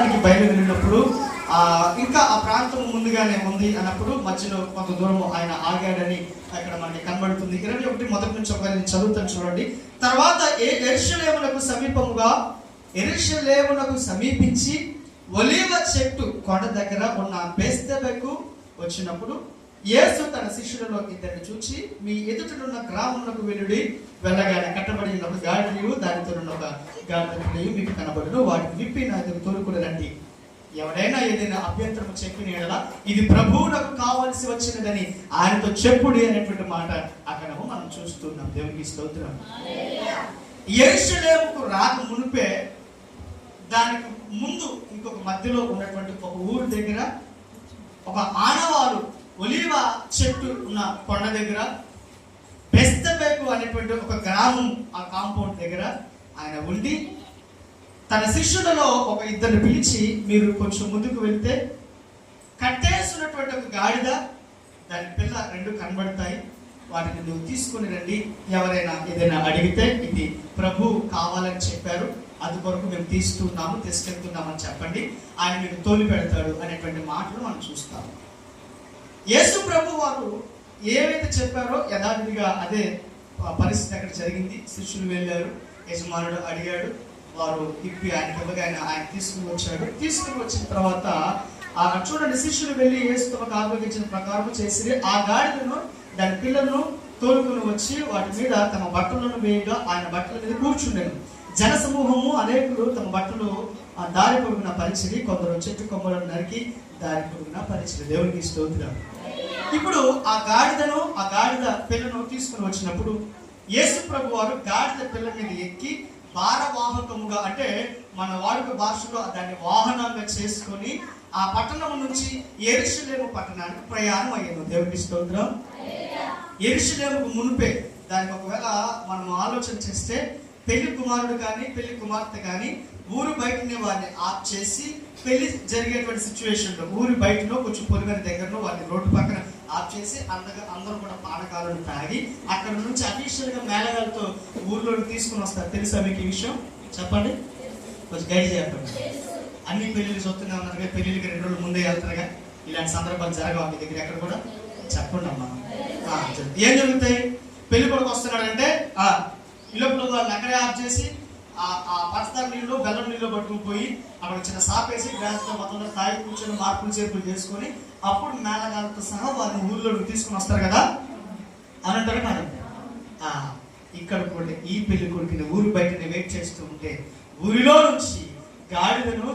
వెళ్ళడానికి బయలుదేరినప్పుడు ఇంకా ఆ ప్రాంతం ముందుగానే ఉంది అన్నప్పుడు మధ్యలో కొంత దూరం ఆయన ఆగాడని అక్కడ మనకి కనబడుతుంది. 21 మొదటి నుంచి ఒకవేళ నేను చదువుతాను చూడండి. తర్వాత యెరూషలేమునకు సమీపించి ఒలీవ చెట్టు కొండ దగ్గర ఉన్న బేత్ఫగేకు వచ్చినప్పుడు యేసు తన శిష్యులలో ఇద్దరిని చూచి, మీ ఎదుటనున్న గ్రామమునకు వెళ్ళుడి, వెళ్ళగానే కట్టబడి ఉన్న గాడిదయు దానితో ఉన్న ఒక గాడిద మీకు కనబడును, వాటిని విప్పి నా దగ్గర తోలుకుని రండి. ఎవరైనా ఏదైనా అభ్యంతరం చెప్పిన యెడల ఇది ప్రభువునకు కావలసి వచ్చినదని ఆయనతో చెప్పుడి అనేటువంటి మాట అక్కడ మనం చూస్తున్నాం. దేవునికి స్తోత్రం. యెరూషలేముకు రాక మునిపే దానికి ముందు ఇంకొక మధ్యలో ఉన్నటువంటి ఒక ఊరు దగ్గర ఒక ఆనవాలు ఒలీవ చెట్టు ఉన్న కొండ దగ్గర బేత్ఫగేకు అనేటువంటి ఒక గ్రామం, ఆ కాంపౌండ్ దగ్గర ఆయన ఉండి తన శిష్యులలో ఒక ఇద్దరిని పిలిచి, మీరు కొంచెం ముందుకు వెళ్తే కట్టేసినటువంటి ఒక గాడిద దాని పిల్ల 2 కనబడతాయి, వాటిని నువ్వు తీసుకుని రండి, ఎవరైనా ఏదైనా అడిగితే ఇది ప్రభు కావాలని చెప్పారు, అది కొరకు మేము తీసుకెళ్తున్నామని చెప్పండి, ఆయన మీకు తోలి పెడతాడు అనేటువంటి మాటలు మనం చూస్తాము. యేసు ప్రభు వారు ఏవైతే చెప్పారో యథావిధిగా అదే పరిస్థితి అక్కడ జరిగింది. శిష్యులు వెళ్ళారు, యజమానుడు అడిగాడు, వారు ఇప్పి ఆయనకి ఇవ్వగా ఆయన తీసుకుని వచ్చిన తర్వాత చూడండి, శిష్యులు వెళ్ళి యేసు తమకు ఆజ్ఞాపించిన ప్రకారం చేసి ఆ గాడిదను దాని పిల్లలను తోలుకుని వచ్చి వాటి మీద తమ బట్టలను వేయగా ఆయన బట్టల మీద కూర్చుండెను. జన సమూహము అనేకులు తమ బట్టలు దారి పొరుగున పరిచిరి, కొందరు చెట్టు కొమ్మలను నరికి దారి పొరుగున పరిచిరి. దేవునికి స్తోత్రం. ఇప్పుడు ఆ గాడిద పిల్లను తీసుకుని వచ్చినప్పుడు యేసు ప్రభు వారు గాడిద పిల్ల మీద ఎక్కి భారవాహకముగా, అంటే మన వాడుక భాషలో దాన్ని వాహనంగా చేసుకొని ఆ పట్టణం నుంచి యెరూషలేము పట్టణానికి ప్రయాణం అయ్యాను. దేవునికి స్తోత్రం. యెరూషలేముకు మునిపే దానికి ఒకవేళ మనం ఆలోచన చేస్తే పెళ్లి కుమారుడు కానీ పెళ్లి కుమార్తె కానీ ఊరు బయటనే వారిని ఆఫ్ చేసి పెళ్లి జరిగేటువంటి సిచ్యువేషన్లో ఊరి బయటలో కొంచెం పొలిమేర దగ్గరలో వారిని రోడ్డు పక్కన ఆఫ్ చేసి అందరూ కూడా పానకాలను తాగి అక్కడ నుంచి అఫీషియల్గా మేళగాలతో ఊర్లోకి తీసుకుని వస్తారు. తెలుసా మీకు ఈ విషయం? చెప్పండి, కొంచెం గైడ్ చెప్పండి. అన్ని పెళ్లిళ్ళు చూస్తూనే ఉన్నారుగా, పెళ్లిళ్ళకి 2 రోజుల ముందే వెళ్తారుగా. ఇలాంటి సందర్భాలు జరగవు మీ దగ్గర ఎక్కడ కూడా? చెప్పండి అమ్మా. ఏం జరుగుతాయి? పెళ్లి కొడుకు వస్తున్నాడంటే ఇల్లు వాళ్ళని అక్కడే ఆఫ్ చేసి ఆ పంచదార నీళ్ళు బెల్లం నీళ్ళు పట్టుకుపోయి అక్కడ చిన్న సాపేసి గ్లాస్తో మొత్తం తాగి కూర్చొని మార్పులు చేర్పులు చేసుకొని అప్పుడు మేళగాలతో సహా వారిని ఊళ్ళోకి తీసుకుని వస్తారు కదా అని అంటారు కాదు. ఇక్కడ కూడా ఈ పెళ్లి కొడుకుని ఊరు బయటని వెయిట్ చేస్తూ ఉంటే ఊరిలో నుంచి గాడిదను